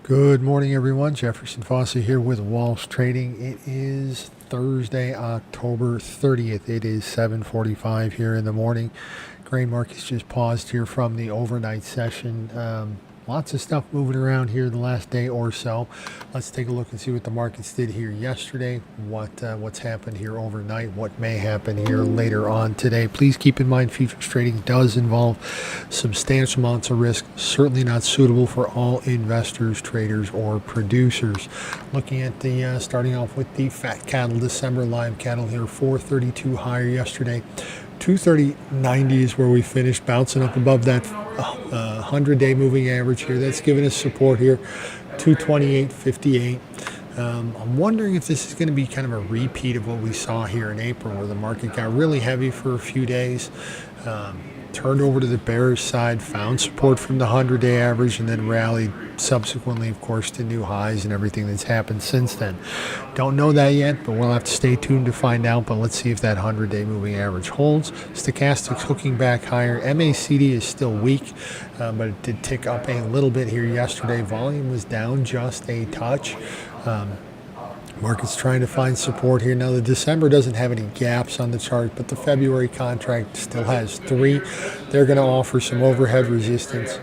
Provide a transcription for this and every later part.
Good morning, everyone. Jefferson Fossey here with Walsh Trading. It is Thursday, October 30th. It is 7:45 here in the morning. Grain markets just paused here from the overnight session. Lots of stuff moving around here the last day or so. Let's take a look and see what the markets did here yesterday, what's happened here overnight, what may happen here later on today. Please keep in mind futures trading does involve substantial amounts of risk, certainly not suitable for all investors, traders, or producers. Looking at the starting off with the fat cattle, December live cattle here, 432 higher yesterday. 230.90 is where we finished, bouncing up above that 100-day moving average here. That's giving us support here, 228.58. I'm wondering if this is going to be kind of a repeat of what we saw here in April, where the market got really heavy for a few days, turned over to the bearish side, found support from the 100-day average, and then rallied subsequently, of course, to new highs and everything that's happened since then. Don't know that yet, but we'll have to stay tuned to find out. But let's see if that 100-day moving average holds. Stochastic's hooking back higher. MACD is still weak, but it did tick up a little bit here yesterday. Volume was down just a touch. Market's trying to find support here. Now, the December doesn't have any gaps on the chart, but the February contract still has 3. They're going to offer some overhead resistance.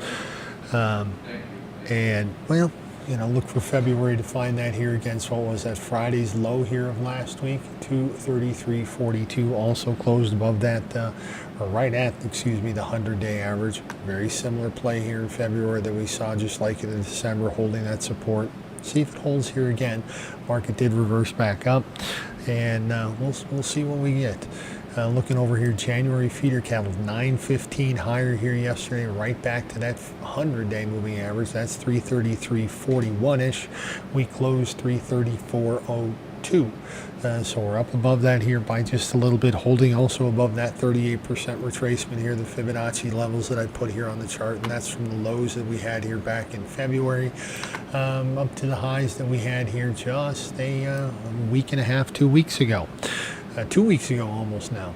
And, well, look for February to find that here against what was that Friday's low here of last week, 233.42. Also closed above that, or right at, the 100-day average. Very similar play here in February that we saw just like in December, holding that support. See if it holds here again. Market did reverse back up, and we'll see what we get. Looking over here, January feeder cattle, 915 higher here yesterday, right back to that 100-day moving average. That's 333.41-ish. We closed 334.02. So we're up above that here by just a little bit, holding also above that 38% retracement here, the Fibonacci levels that I put here on the chart, and that's from the lows that we had here back in February, up to the highs that we had here just a week and a half, 2 weeks ago. 2 weeks ago almost now.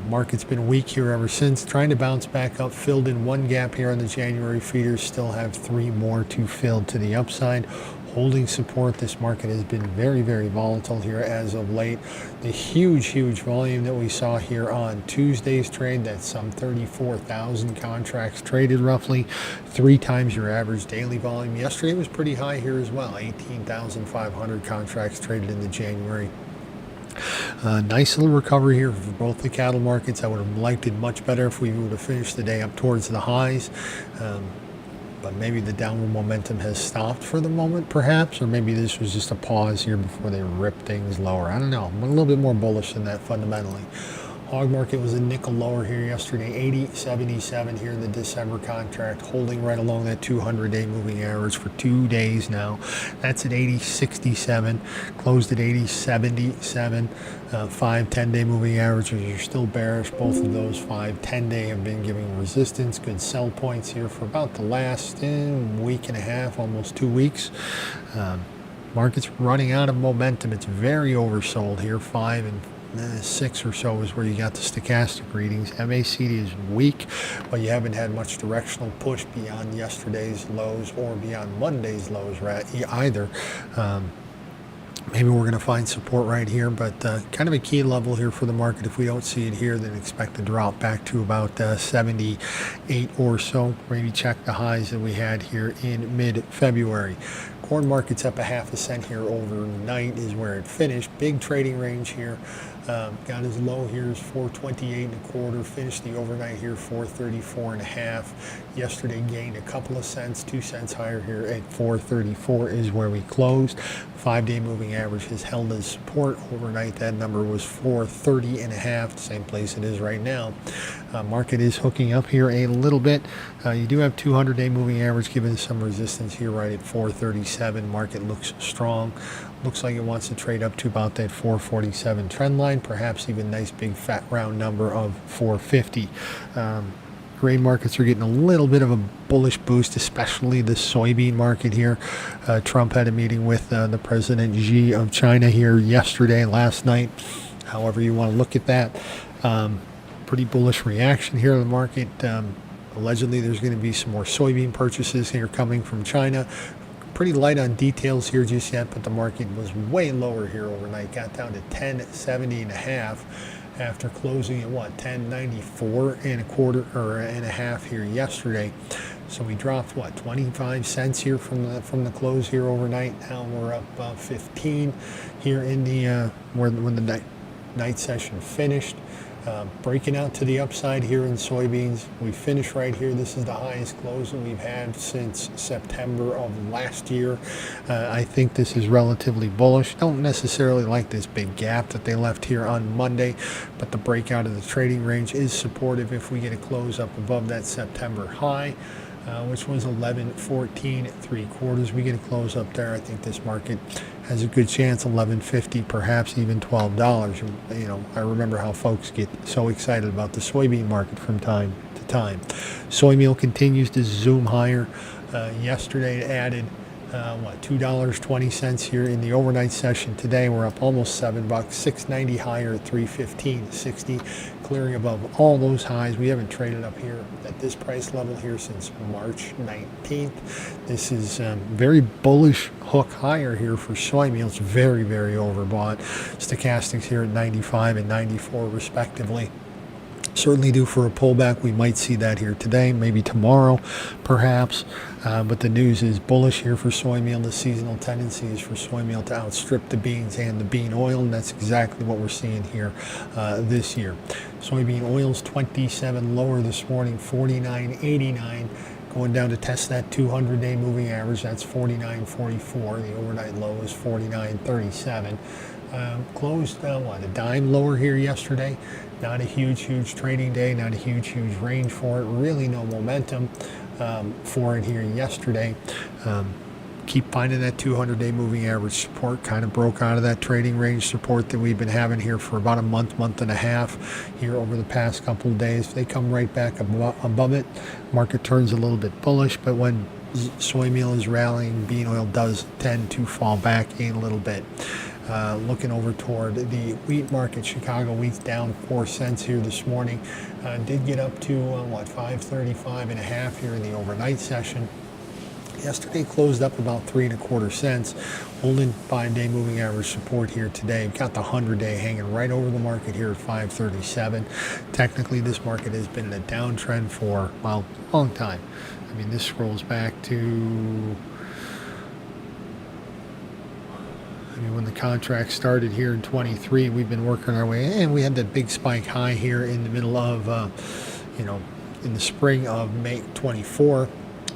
Market's been weak here ever since, trying to bounce back up, filled in one gap here on the January feeders, still have 3 more to fill to the upside. Holding support. This market has been very, very volatile here as of late. The huge volume that we saw here on Tuesday's trade, that's some 34,000 contracts traded, roughly 3 times your average daily volume. Yesterday was pretty high here as well, 18,500 contracts traded in the January. Nice little recovery here for both the cattle markets. I would have liked it much better if we would have finished the day up towards the highs. But maybe the downward momentum has stopped for the moment, perhaps, or maybe this was just a pause here before they rip things lower. I don't know. I'm a little bit more bullish than that fundamentally. Hog market was a nickel lower here yesterday, 80.77 here in the December contract, holding right along that 200-day moving average for 2 days now. That's at 80.67, closed at 80.77. 5-10-day moving averages are still bearish. Both of those 5-10-day have been giving resistance. Good sell points here for about the last week and a half, almost 2 weeks. Market's running out of momentum. It's very oversold here. 5 and 6 or so is where you got the stochastic readings. MACD is weak, but you haven't had much directional push beyond yesterday's lows or beyond Monday's lows either. Maybe we're going to find support right here, but kind of a key level here for the market. If we don't see it here, then expect to drop back to about 78 or so. Maybe check the highs that we had here in mid-February. Corn market's up a half a cent here overnight is where it finished. Big trading range here. Got as low here as 428.25. Finished the overnight here 434.5. Yesterday gained a couple of cents, 2 cents higher here at 434 is where we closed. 5-day moving average has held as support overnight. That number was 430.5, the same place it is right now. Market is hooking up here a little bit. You do have 200-day moving average giving some resistance here right at 437. Market looks strong. Looks like it wants to trade up to about that 447 trend line, perhaps even nice big fat round number of 450. Grain markets are getting a little bit of a bullish boost, especially the soybean market here. Trump had a meeting with the President Xi of China here last night. However you want to look at that. Pretty bullish reaction here in the market. Allegedly, there's going to be some more soybean purchases here coming from China. Pretty light on details here just yet, but the market was way lower here overnight. Got down to 1070 and a half after closing at what, 1094 and a quarter or and a half here yesterday. So we dropped what, 25 cents here from the close here overnight. Now we're up 15 here in the when the night session finished. Breaking out to the upside here in soybeans. We finished right here. This is the highest close that we've had since September of last year. I think this is relatively bullish. Don't necessarily like this big gap that they left here on Monday, but the breakout of the trading range is supportive if we get a close up above that September high. Which was 11.14 3/4. We get a close up there. I think this market has a good chance, 11.50, perhaps even $12. You know, I remember how folks get so excited about the soybean market from time to time. Soy meal continues to zoom higher. Yesterday it added $2.20 here in the overnight session. Today we're up almost $7, $6.90 higher at 315.60, clearing above all those highs. We haven't traded up here at this price level here since March 19th. This is very bullish hook higher here for soy meal. It's very, very overbought. Stochastics here at 95 and 94 respectively. Certainly due for a pullback. We might see that here today, maybe tomorrow, perhaps. But the news is bullish here for soy meal. The seasonal tendency is for soy meal to outstrip the beans and the bean oil, and that's exactly what we're seeing here this year. Soybean oil's 27 lower this morning, 49.89. Going down to test that 200-day moving average. That's 49.44. The overnight low is 49.37. Closed a dime lower here yesterday. Not a huge trading day, not a huge range for it. Really no momentum for it here yesterday. Keep finding that 200-day moving average support. Kind of broke out of that trading range support that we've been having here for about a month and a half here over the past couple of days. They come right back above it. Market turns a little bit bullish, but when soy meal is rallying, bean oil does tend to fall back a little bit. Looking over toward the wheat market, Chicago wheat's down 4 cents here this morning. Did get up to 535 and a half here in the overnight session. Yesterday closed up about 3 1/4 cents, holding 5-day moving average support here today. We've got the 100-day hanging right over the market here at 537. Technically, this market has been in a downtrend for, well, a long time. I mean, this scrolls back to when the contract started here in 23. We've been working our way, and we had that big spike high here in the middle of, in the spring of May 24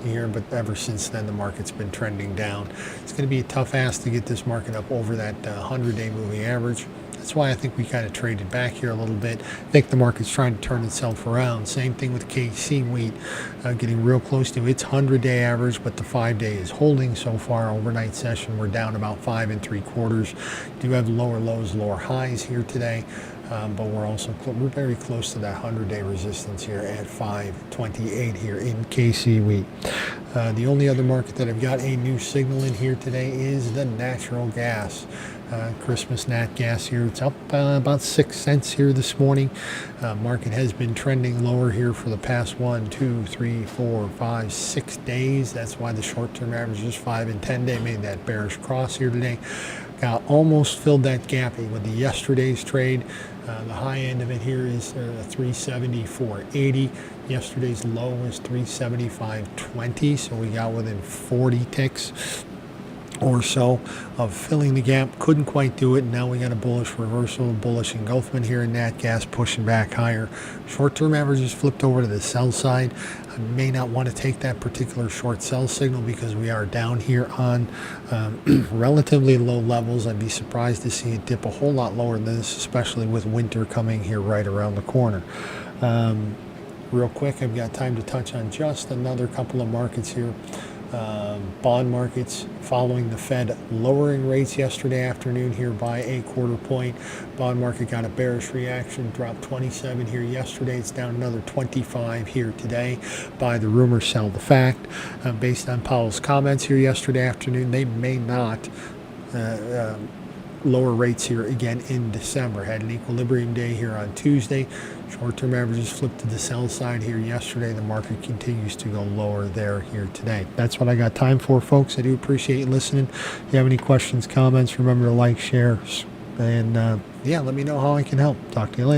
here, but ever since then the market's been trending down. It's going to be a tough ask to get this market up over that 100-day moving average. That's why I think we kind of traded back here a little bit. I think the market's trying to turn itself around. Same thing with KC wheat, getting real close to its 100-day average, but the 5-day is holding so far. Overnight session, we're down about 5 3/4. Do have lower lows, lower highs here today, but we're very close to that 100-day resistance here at 528 here in KC wheat. The only other market that I've got a new signal in here today is the natural gas. Christmas nat gas here. It's up about 6 cents here this morning. Market has been trending lower here for the past 1, 2, 3, 4, 5, 6 days. That's why the short-term averages 5 and 10 day made that bearish cross here today. Almost filled that gap with the yesterday's trade. The high end of it here is 374.80. Yesterday's low was 375.20, so we got within 40 ticks or so of filling the gap. Couldn't quite do it. Now we got a bullish reversal, bullish engulfment here in nat gas, pushing back higher. Short-term averages flipped over to the sell side. I may not want to take that particular short sell signal because we are down here on relatively low levels. I'd be surprised to see it dip a whole lot lower than this, especially with winter coming here right around the corner. Real quick, I've got time to touch on just another couple of markets here. Bond markets following the Fed lowering rates yesterday afternoon here by a 1/4 point. Bond market got a bearish reaction, dropped 27 here yesterday. It's down another 25 here today. Buy the rumor, sell the fact. Based on Powell's comments here yesterday afternoon, they may not lower rates here again in December. Had an equilibrium day here on Tuesday. Short-term averages flipped to the sell side here yesterday. The market continues to go lower there here today. That's what I got time for, folks. I do appreciate you listening. If you have any questions, comments, remember to like, share, and yeah, let me know how I can help. Talk to you later.